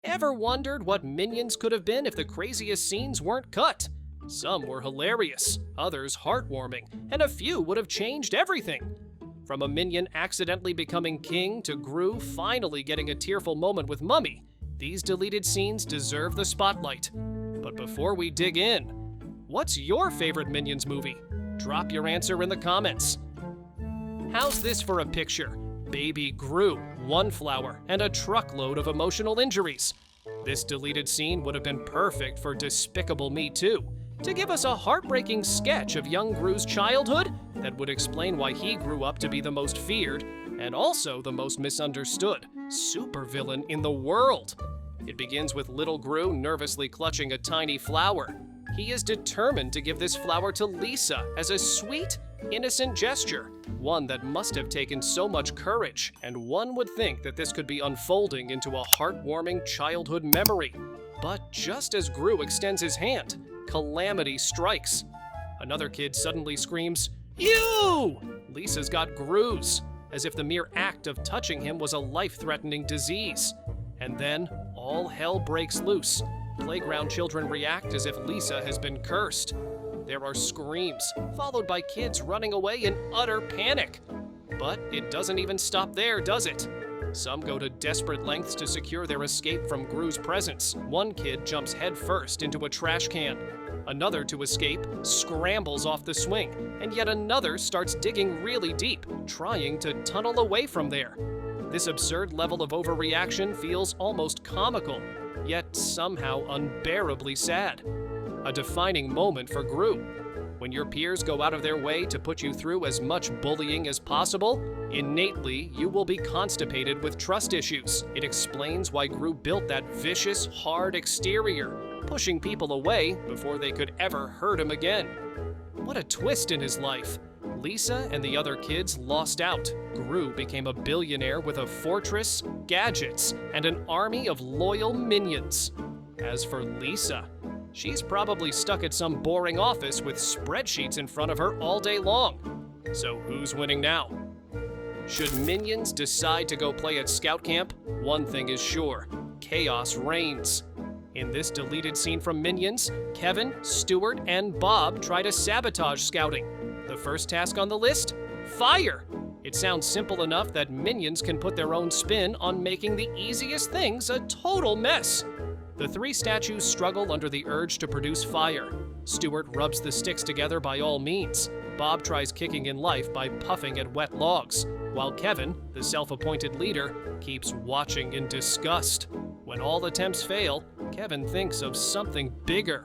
Ever wondered what Minions could have been if the craziest scenes weren't cut? Some were hilarious, others heartwarming, and a few would have changed everything. From a Minion accidentally becoming king to Gru finally getting a tearful moment with Mummy, these deleted scenes deserve the spotlight. But before we dig in, what's your favorite Minions movie? Drop your answer in the comments. How's this for a picture? Baby Gru, one flower, and a truckload of emotional injuries. This deleted scene would have been perfect for Despicable Me 2, to give us a heartbreaking sketch of young Gru's childhood that would explain why he grew up to be the most feared, and also the most misunderstood, supervillain in the world. It begins with little Gru nervously clutching a tiny flower. He is determined to give this flower to Lisa as a sweet, innocent gesture, one that must have taken so much courage, and one would think that this could be unfolding into a heartwarming childhood memory. But just as Gru extends his hand, calamity strikes. Another kid suddenly screams, "Ew!" Lisa's got Gru's, as if the mere act of touching him was a life-threatening disease. And then, all hell breaks loose. Playground children react as if Lisa has been cursed. There are screams, followed by kids running away in utter panic. But it doesn't even stop there, does it? Some go to desperate lengths to secure their escape from Gru's presence. One kid jumps headfirst into a trash can. Another, to escape, scrambles off the swing, and yet another starts digging really deep, trying to tunnel away from there. This absurd level of overreaction feels almost comical, yet somehow unbearably sad. A defining moment for Gru. When your peers go out of their way to put you through as much bullying as possible, innately you will be constipated with trust issues. It explains why Gru built that vicious, hard exterior, pushing people away before they could ever hurt him again. What a twist in his life. Lisa and the other kids lost out. Gru became a billionaire with a fortress, gadgets, and an army of loyal minions. As for Lisa, she's probably stuck at some boring office with spreadsheets in front of her all day long. So who's winning now? Should Minions decide to go play at scout camp, one thing is sure: chaos reigns. In this deleted scene from Minions, Kevin, Stuart, and Bob try to sabotage scouting. The first task on the list? Fire! It sounds simple enough that Minions can put their own spin on making the easiest things a total mess. The three statues struggle under the urge to produce fire. Stuart rubs the sticks together by all means. Bob tries kicking in life by puffing at wet logs, while Kevin, the self-appointed leader, keeps watching in disgust. When all attempts fail, Kevin thinks of something bigger: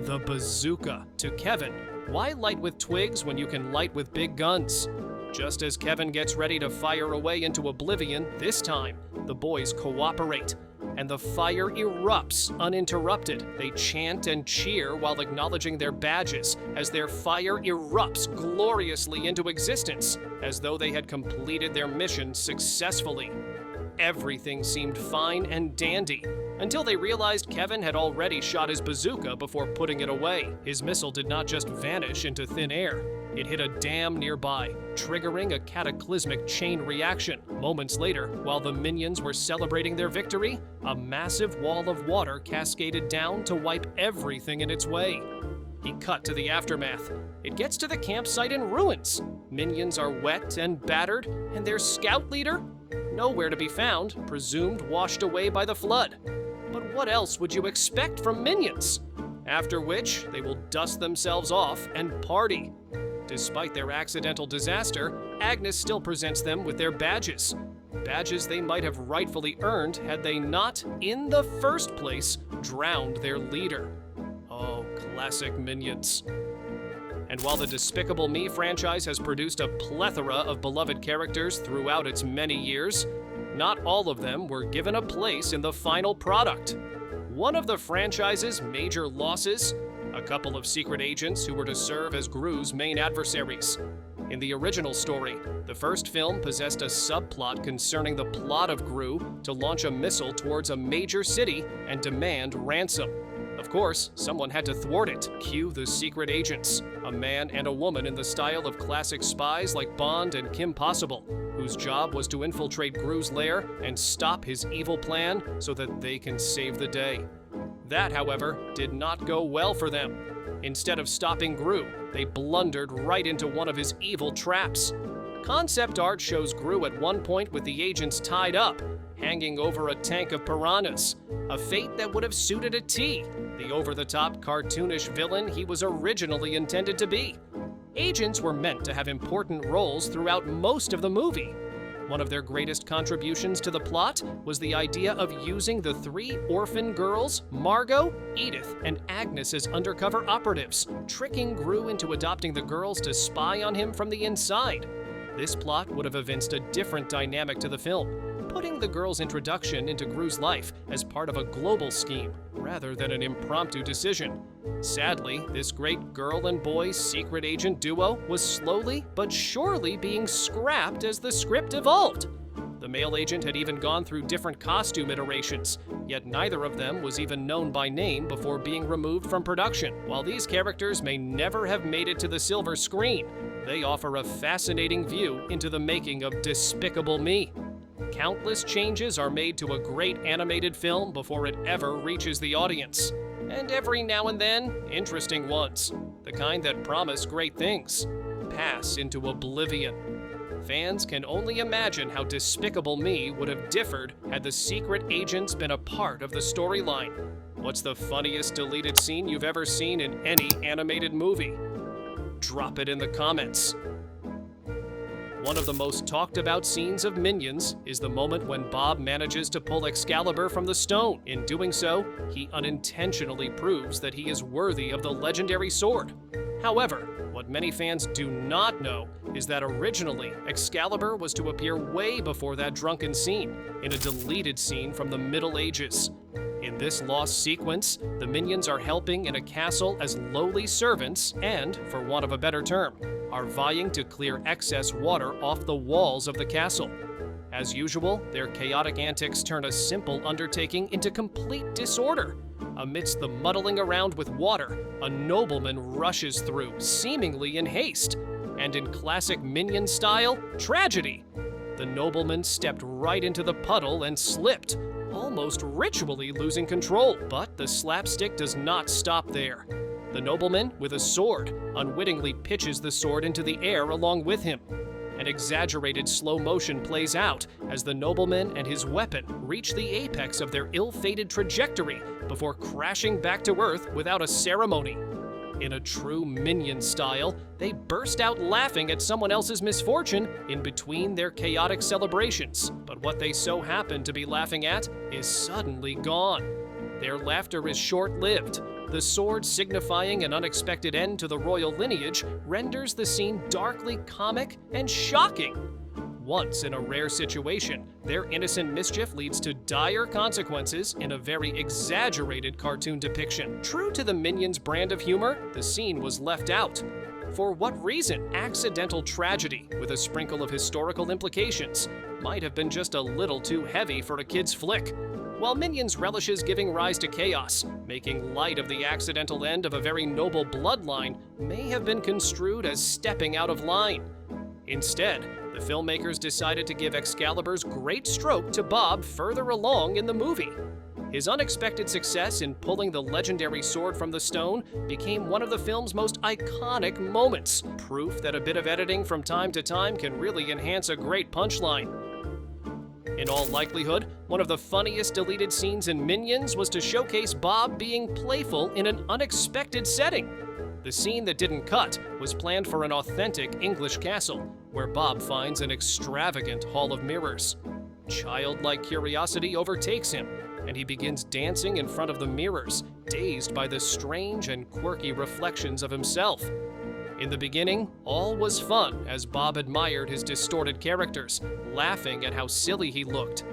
the bazooka. To Kevin, why light with twigs when you can light with big guns? Just as Kevin gets ready to fire away into oblivion, this time, the boys cooperate, and the fire erupts uninterrupted. They chant and cheer while acknowledging their badges as their fire erupts gloriously into existence, as though they had completed their mission successfully. Everything seemed fine and dandy, until they realized Kevin had already shot his bazooka before putting it away. His missile did not just vanish into thin air. It hit a dam nearby, triggering a cataclysmic chain reaction. Moments later, while the Minions were celebrating their victory, a massive wall of water cascaded down to wipe everything in its way. He cut to the aftermath. It gets to the campsite in ruins. Minions are wet and battered, and their scout leader? Nowhere to be found, presumed washed away by the flood. But what else would you expect from Minions? After which, they will dust themselves off and party. Despite their accidental disaster, Agnes still presents them with their badges. Badges they might have rightfully earned had they not, in the first place, drowned their leader. Oh, classic Minions. And while the Despicable Me franchise has produced a plethora of beloved characters throughout its many years, not all of them were given a place in the final product. One of the franchise's major losses? A couple of secret agents who were to serve as Gru's main adversaries. In the original story, the first film possessed a subplot concerning the plot of Gru to launch a missile towards a major city and demand ransom. Of course, someone had to thwart it. Cue the secret agents, a man and a woman in the style of classic spies like Bond and Kim Possible. whose job was to infiltrate Gru's lair and stop his evil plan so that they can save the day. That, however, did not go well for them. Instead of stopping Gru, they blundered right into one of his evil traps. Concept art shows Gru at one point with the agents tied up, hanging over a tank of piranhas, a fate that would have suited a T the over-the-top cartoonish villain he was originally intended to be. Agents were meant to have important roles throughout most of the movie. One of their greatest contributions to the plot was the idea of using the 3 orphan girls, Margot, Edith, and Agnes, as undercover operatives, tricking Gru into adopting the girls to spy on him from the inside. This plot would have evinced a different dynamic to the film, putting the girls' introduction into Gru's life as part of a global scheme, rather than an impromptu decision. Sadly, this great girl and boy secret agent duo was slowly but surely being scrapped as the script evolved. The male agent had even gone through different costume iterations, yet neither of them was even known by name before being removed from production. While these characters may never have made it to the silver screen, they offer a fascinating view into the making of Despicable Me. Countless changes are made to a great animated film before it ever reaches the audience. And every now and then, interesting ones, the kind that promise great things, pass into oblivion. Fans can only imagine how Despicable Me would have differed had the secret agents been a part of the storyline. What's the funniest deleted scene you've ever seen in any animated movie? Drop it in the comments. One of the most talked about scenes of Minions is the moment when Bob manages to pull Excalibur from the stone. In doing so, he unintentionally proves that he is worthy of the legendary sword. However, what many fans do not know is that originally Excalibur was to appear way before that drunken scene, in a deleted scene from the Middle Ages. In this lost sequence, the Minions are helping in a castle as lowly servants and, for want of a better term, are vying to clear excess water off the walls of the castle. As usual, their chaotic antics turn a simple undertaking into complete disorder. Amidst the muddling around with water, a nobleman rushes through, seemingly in haste. And in classic Minion style, tragedy. The nobleman stepped right into the puddle and slipped, almost ritually losing control. But the slapstick does not stop there. The nobleman, with a sword, unwittingly pitches the sword into the air along with him. An exaggerated slow motion plays out as the nobleman and his weapon reach the apex of their ill-fated trajectory before crashing back to Earth without a ceremony. In a true Minion style, they burst out laughing at someone else's misfortune in between their chaotic celebrations. But what they so happen to be laughing at is suddenly gone. Their laughter is short-lived. The sword, signifying an unexpected end to the royal lineage, renders the scene darkly comic and shocking. Once in a rare situation, their innocent mischief leads to dire consequences in a very exaggerated cartoon depiction. True to the Minions' brand of humor, the scene was left out. For what reason? Accidental tragedy with a sprinkle of historical implications might have been just a little too heavy for a kid's flick. While Minions relishes giving rise to chaos, making light of the accidental end of a very noble bloodline may have been construed as stepping out of line. Instead, the filmmakers decided to give Excalibur's great stroke to Bob further along in the movie. His unexpected success in pulling the legendary sword from the stone became one of the film's most iconic moments, proof that a bit of editing from time to time can really enhance a great punchline. In all likelihood, one of the funniest deleted scenes in Minions was to showcase Bob being playful in an unexpected setting. The scene that didn't cut was planned for an authentic English castle, where Bob finds an extravagant hall of mirrors. Childlike curiosity overtakes him, and he begins dancing in front of the mirrors, dazed by the strange and quirky reflections of himself. In the beginning, all was fun as Bob admired his distorted characters, laughing at how silly he looked.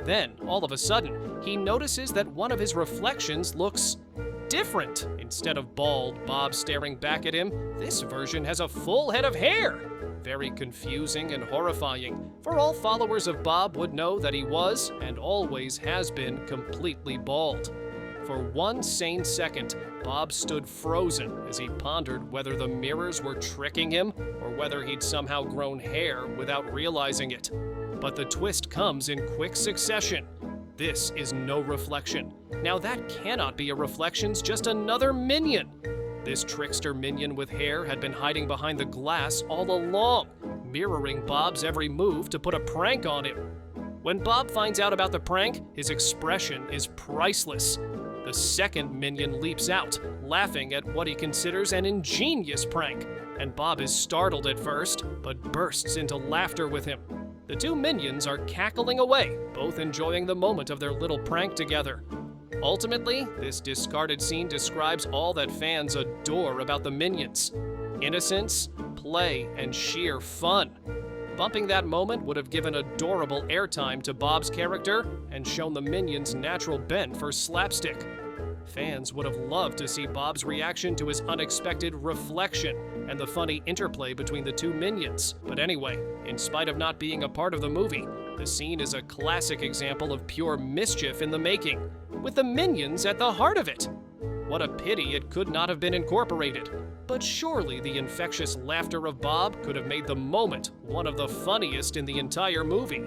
Then, all of a sudden, he notices that one of his reflections looks different. Instead of bald Bob staring back at him, this version has a full head of hair. Very confusing and horrifying, for all followers of Bob would know that he was, and always has been, completely bald. For one sane second, Bob stood frozen as he pondered whether the mirrors were tricking him or whether he'd somehow grown hair without realizing it. But the twist comes in quick succession. This is no reflection. Now that cannot be a reflection's just another minion. This trickster minion with hair had been hiding behind the glass all along, mirroring Bob's every move to put a prank on him. When Bob finds out about the prank, his expression is priceless. The second minion leaps out, laughing at what he considers an ingenious prank, and Bob is startled at first, but bursts into laughter with him. The two minions are cackling away, both enjoying the moment of their little prank together. Ultimately, this discarded scene describes all that fans adore about the Minions: innocence, play, and sheer fun. Bumping that moment would have given adorable airtime to Bob's character and shown the Minions' natural bent for slapstick. Fans would have loved to see Bob's reaction to his unexpected reflection and the funny interplay between the two Minions. But anyway, in spite of not being a part of the movie, the scene is a classic example of pure mischief in the making, with the Minions at the heart of it. What a pity it could not have been incorporated. But surely the infectious laughter of Bob could have made the moment one of the funniest in the entire movie.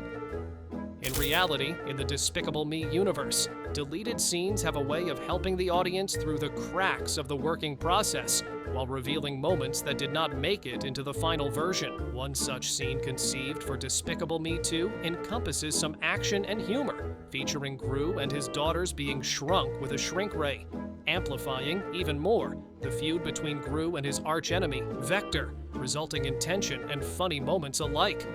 In reality, in the Despicable Me universe, deleted scenes have a way of helping the audience through the cracks of the working process, while revealing moments that did not make it into the final version. One such scene conceived for Despicable Me 2 encompasses some action and humor, featuring Gru and his daughters being shrunk with a shrink ray, amplifying, even more, the feud between Gru and his archenemy, Vector, resulting in tension and funny moments alike.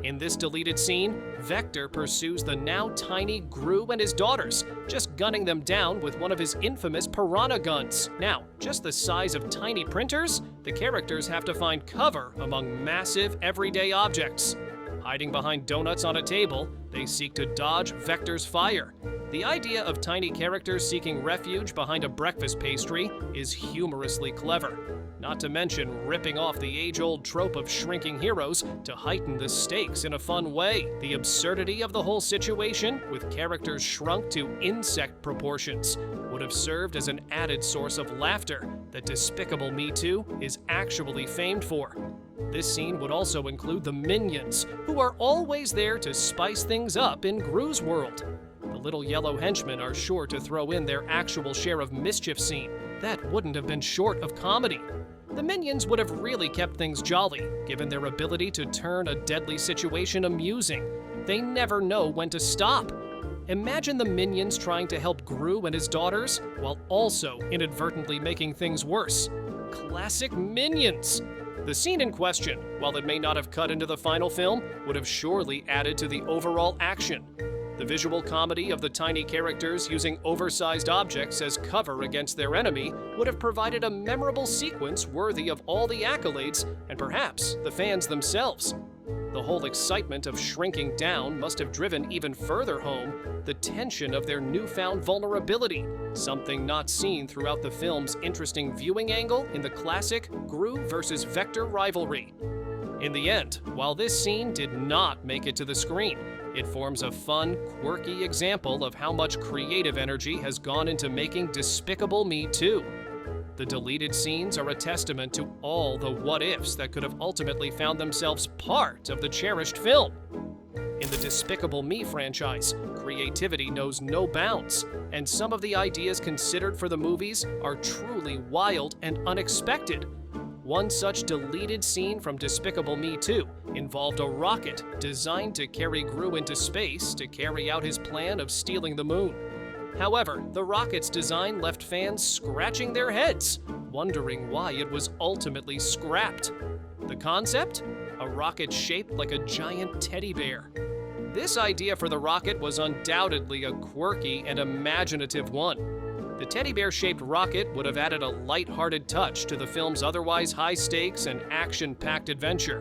In this deleted scene, Vector pursues the now tiny Gru and his daughters, just gunning them down with one of his infamous piranha guns. Now, just the size of tiny printers, the characters have to find cover among massive, everyday objects. Hiding behind donuts on a table, they seek to dodge Vector's fire. The idea of tiny characters seeking refuge behind a breakfast pastry is humorously clever. Not to mention ripping off the age-old trope of shrinking heroes to heighten the stakes in a fun way. The absurdity of the whole situation, with characters shrunk to insect proportions, would have served as an added source of laughter that Despicable Me 2 is actually famed for. This scene would also include the Minions, who are always there to spice things up in Gru's world. The little yellow henchmen are sure to throw in their actual share of mischief scene. That wouldn't have been short of comedy. The Minions would have really kept things jolly, given their ability to turn a deadly situation amusing. They never know when to stop. Imagine the Minions trying to help Gru and his daughters, while also inadvertently making things worse. Classic Minions! The scene in question, while it may not have cut into the final film, would have surely added to the overall action. The visual comedy of the tiny characters using oversized objects as cover against their enemy would have provided a memorable sequence worthy of all the accolades and perhaps the fans themselves. The whole excitement of shrinking down must have driven even further home the tension of their newfound vulnerability, something not seen throughout the film's interesting viewing angle in the classic Gru versus Vector rivalry. In the end, while this scene did not make it to the screen, it forms a fun, quirky example of how much creative energy has gone into making Despicable Me 2. The deleted scenes are a testament to all the what-ifs that could have ultimately found themselves part of the cherished film. In the Despicable Me franchise, creativity knows no bounds, and some of the ideas considered for the movies are truly wild and unexpected. One such deleted scene from Despicable Me 2 involved a rocket designed to carry Gru into space to carry out his plan of stealing the moon. However, the rocket's design left fans scratching their heads, wondering why it was ultimately scrapped. The concept? A rocket shaped like a giant teddy bear. This idea for the rocket was undoubtedly a quirky and imaginative one. The teddy bear-shaped rocket would have added a light-hearted touch to the film's otherwise high-stakes and action-packed adventure.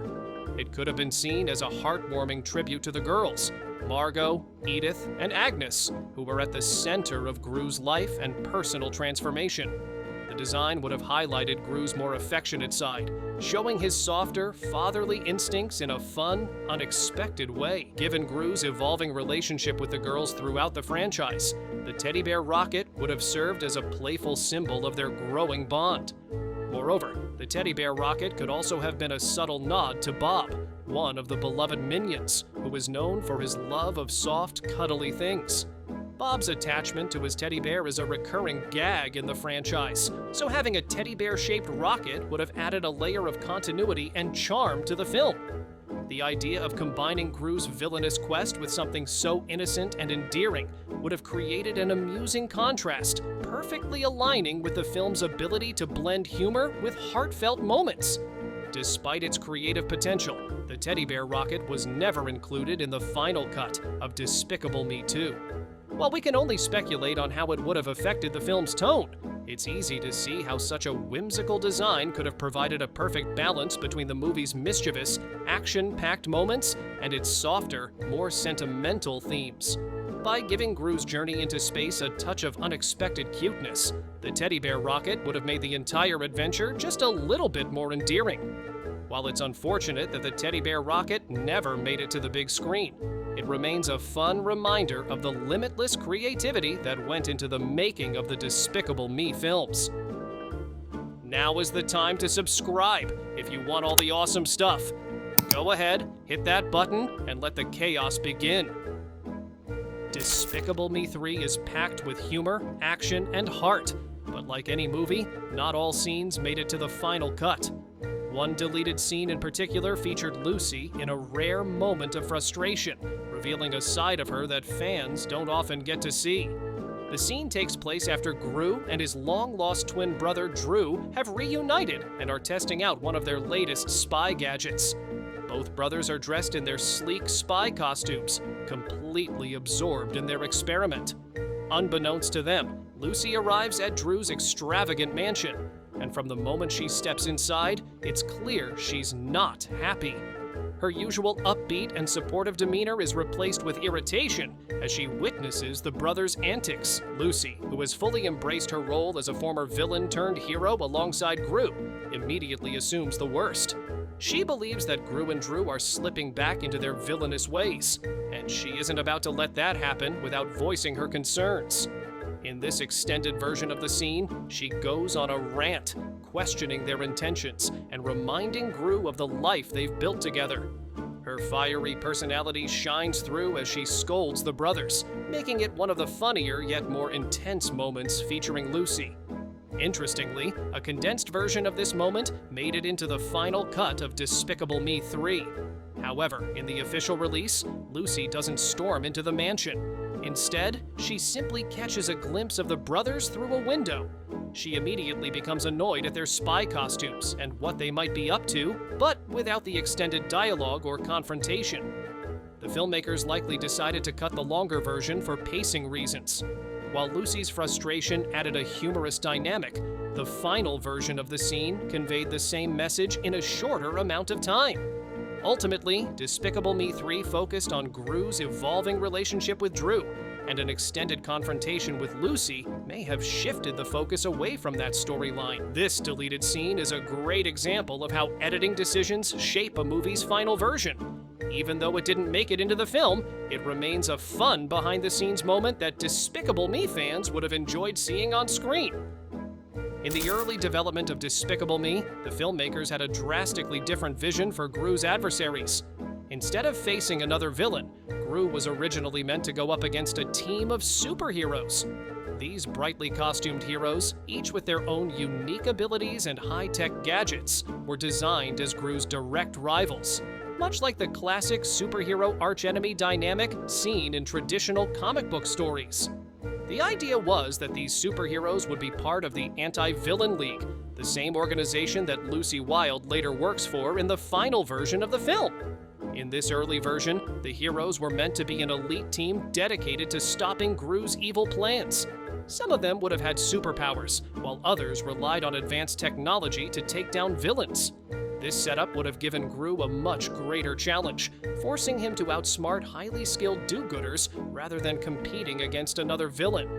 It could have been seen as a heartwarming tribute to the girls, Margot, Edith, and Agnes, who were at the center of Gru's life and personal transformation. The design would have highlighted Gru's more affectionate side, showing his softer, fatherly instincts in a fun, unexpected way. Given Gru's evolving relationship with the girls throughout the franchise, the teddy bear rocket would have served as a playful symbol of their growing bond. Moreover, the teddy bear rocket could also have been a subtle nod to Bob, one of the beloved Minions, who is known for his love of soft, cuddly things. Bob's attachment to his teddy bear is a recurring gag in the franchise, so having a teddy bear-shaped rocket would have added a layer of continuity and charm to the film. The idea of combining Gru's villainous quest with something so innocent and endearing would have created an amusing contrast, perfectly aligning with the film's ability to blend humor with heartfelt moments. Despite its creative potential, the teddy bear rocket was never included in the final cut of Despicable Me 2. While we can only speculate on how it would have affected the film's tone, it's easy to see how such a whimsical design could have provided a perfect balance between the movie's mischievous, action-packed moments and its softer, more sentimental themes. By giving Gru's journey into space a touch of unexpected cuteness, the teddy bear rocket would have made the entire adventure just a little bit more endearing. While it's unfortunate that the teddy bear rocket never made it to the big screen, it remains a fun reminder of the limitless creativity that went into the making of the Despicable Me films. Now is the time to subscribe if you want all the awesome stuff. Go ahead, hit that button, and let the chaos begin. Despicable Me 3 is packed with humor, action, and heart, but like any movie, not all scenes made it to the final cut. One deleted scene in particular featured Lucy in a rare moment of frustration, revealing a side of her that fans don't often get to see. The scene takes place after Gru and his long-lost twin brother Drew have reunited and are testing out one of their latest spy gadgets. Both brothers are dressed in their sleek spy costumes, completely absorbed in their experiment. Unbeknownst to them, Lucy arrives at Drew's extravagant mansion, and from the moment she steps inside, it's clear she's not happy. Her usual upbeat and supportive demeanor is replaced with irritation as she witnesses the brothers' antics. Lucy, who has fully embraced her role as a former villain turned hero alongside Gru, immediately assumes the worst. She believes that Gru and Drew are slipping back into their villainous ways, and she isn't about to let that happen without voicing her concerns. In this extended version of the scene, she goes on a rant, questioning their intentions and reminding Gru of the life they've built together. Her fiery personality shines through as she scolds the brothers, making it one of the funnier yet more intense moments featuring Lucy. Interestingly, a condensed version of this moment made it into the final cut of Despicable Me 3. However, in the official release, Lucy doesn't storm into the mansion. Instead, she simply catches a glimpse of the brothers through a window. She immediately becomes annoyed at their spy costumes and what they might be up to, but without the extended dialogue or confrontation. The filmmakers likely decided to cut the longer version for pacing reasons. While Lucy's frustration added a humorous dynamic, the final version of the scene conveyed the same message in a shorter amount of time. Ultimately, Despicable Me 3 focused on Gru's evolving relationship with Drew, and an extended confrontation with Lucy may have shifted the focus away from that storyline. This deleted scene is a great example of how editing decisions shape a movie's final version. Even though it didn't make it into the film, it remains a fun behind-the-scenes moment that Despicable Me fans would have enjoyed seeing on screen. In the early development of Despicable Me, the filmmakers had a drastically different vision for Gru's adversaries. Instead of facing another villain, Gru was originally meant to go up against a team of superheroes. These brightly costumed heroes, each with their own unique abilities and high-tech gadgets, were designed as Gru's direct rivals, much like the classic superhero archenemy dynamic seen in traditional comic book stories. The idea was that these superheroes would be part of the Anti-Villain League, the same organization that Lucy Wilde later works for in the final version of the film. In this early version, the heroes were meant to be an elite team dedicated to stopping Gru's evil plans. Some of them would have had superpowers, while others relied on advanced technology to take down villains. This setup would have given Gru a much greater challenge, forcing him to outsmart highly skilled do-gooders rather than competing against another villain.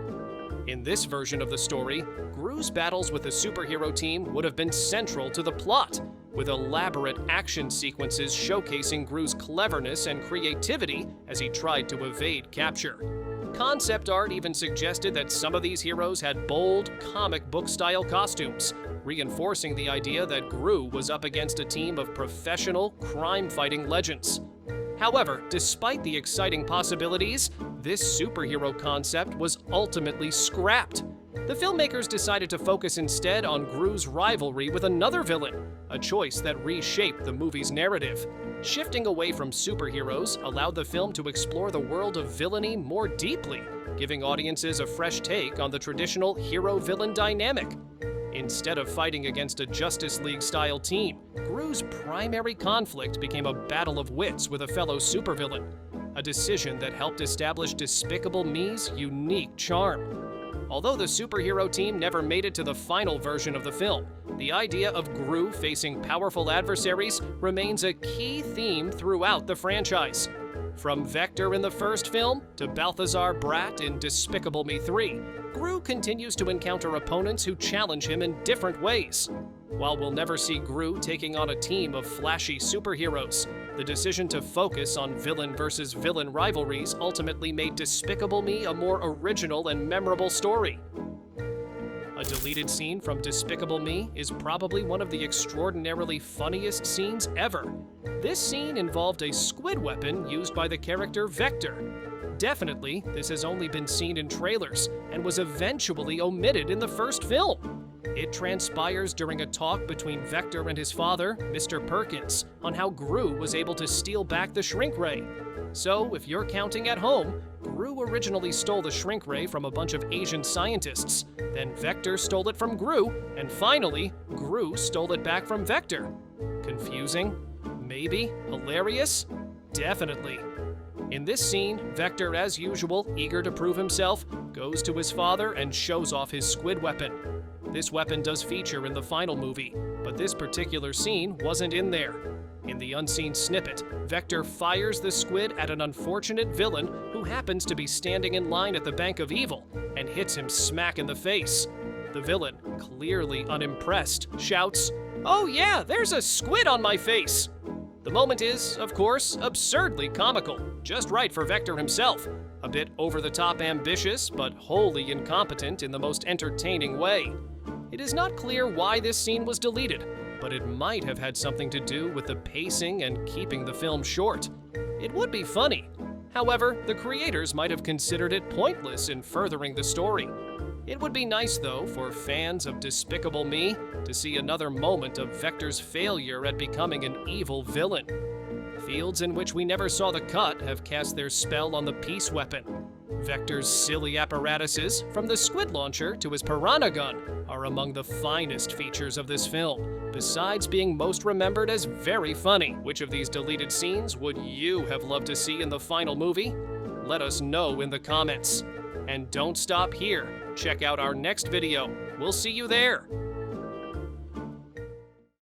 In this version of the story, Gru's battles with the superhero team would have been central to the plot, with elaborate action sequences showcasing Gru's cleverness and creativity as he tried to evade capture. Concept art even suggested that some of these heroes had bold, comic book-style costumes, reinforcing the idea that Gru was up against a team of professional, crime-fighting legends. However, despite the exciting possibilities, this superhero concept was ultimately scrapped. The filmmakers decided to focus instead on Gru's rivalry with another villain, a choice that reshaped the movie's narrative. Shifting away from superheroes allowed the film to explore the world of villainy more deeply, giving audiences a fresh take on the traditional hero-villain dynamic. Instead of fighting against a Justice League-style team, Gru's primary conflict became a battle of wits with a fellow supervillain, a decision that helped establish Despicable Me's unique charm. Although the superhero team never made it to the final version of the film, the idea of Gru facing powerful adversaries remains a key theme throughout the franchise. From Vector in the first film to Balthazar Brat in Despicable Me 3, Gru continues to encounter opponents who challenge him in different ways. While we'll never see Gru taking on a team of flashy superheroes, the decision to focus on villain versus villain rivalries ultimately made Despicable Me a more original and memorable story. A deleted scene from Despicable Me is probably one of the extraordinarily funniest scenes ever. This scene involved a squid weapon used by the character Vector. Definitely, this has only been seen in trailers and was eventually omitted in the first film. It transpires during a talk between Vector and his father, Mr. Perkins, on how Gru was able to steal back the shrink ray. So, if you're counting at home, Gru originally stole the shrink ray from a bunch of Asian scientists, then Vector stole it from Gru, and finally, Gru stole it back from Vector. Confusing? Maybe? Hilarious? Definitely. In this scene, Vector, as usual, eager to prove himself, goes to his father and shows off his squid weapon. This weapon does feature in the final movie, but this particular scene wasn't in there. In the unseen snippet, Vector fires the squid at an unfortunate villain who happens to be standing in line at the Bank of Evil and hits him smack in the face. The villain, clearly unimpressed, shouts, "Oh yeah, there's a squid on my face!" The moment is, of course, absurdly comical, just right for Vector himself. A bit over-the-top ambitious, but wholly incompetent in the most entertaining way. It is not clear why this scene was deleted, but it might have had something to do with the pacing and keeping the film short. It would be funny. However, the creators might have considered it pointless in furthering the story. It would be nice, though, for fans of Despicable Me to see another moment of Vector's failure at becoming an evil villain. Fields in which we never saw the cut have cast their spell on the peace weapon. Vector's silly apparatuses, from the squid launcher to his piranha gun, are among the finest features of this film, besides being most remembered as very funny. Which of these deleted scenes would you have loved to see in the final movie? Let us know in the comments. And don't stop here. Check out our next video. We'll see you there.